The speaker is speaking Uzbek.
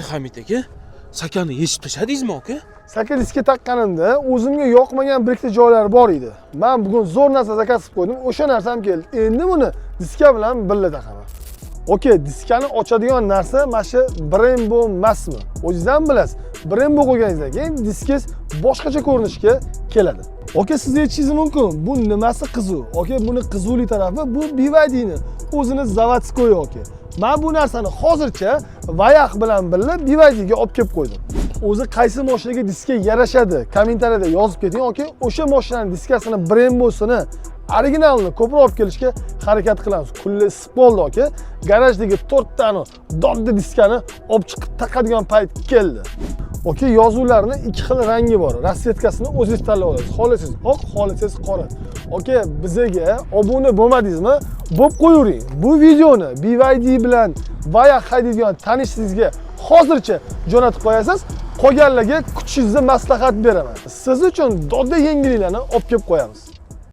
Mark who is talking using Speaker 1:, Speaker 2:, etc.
Speaker 1: Hamid aka, sakani yechib tashladingizmi aka?
Speaker 2: Saka diskka taqqanimda o'zimga yoqmagan bir ikkita joylari bor edi. Men bugun zo'r narsa zakasib qo'ydim, o'sha narsam keldi. Endi buni diska bilan birga taqaman. Okey, diskani ochadigan narsa mana shu Brembo emasmi? O'zingizdan bilasiz. Brembo qo'yganingizdan keyin diskingiz boshqacha ko'rinishga keladi. Okey, siz aytishingiz mumkin. Bu nimasi qiziq? Okey, buni qizuvli tarafi bu BYD'ni o'zini zavodskoy okey. Men bu narsani hozircha Vayax bilan birga BYD'ga olib kelib qo'ydim. O'zi qaysi mashinaga diska yarashadi? Kommentariyada yozib keting, okey? O'sha mashinaning diskasini Brembosini originalini ko'proq olib kelishga harakat qilamiz. Kulli spoldi okey. Garajdagi 4 tani dodda diskani olib chiqib taqadigan payt keldi. Okey, yozuvlarning ikki xil rangi bor. Rasvetkasini o'zingiz tanlab olasiz. Xohlasangiz oq, xohlasangiz qora. Okey, bizga obuna bo'lmadingizmi? Bo'p qo'yavering. Bu videoni BYD bilan Vayax haydaydigan tanishingizga hozircha jo'natib qo'yasiz. Qolganlarga kutishingizni maslahat beraman. Siz uchun dodda yengilliklarni olib kelib qo'yamiz.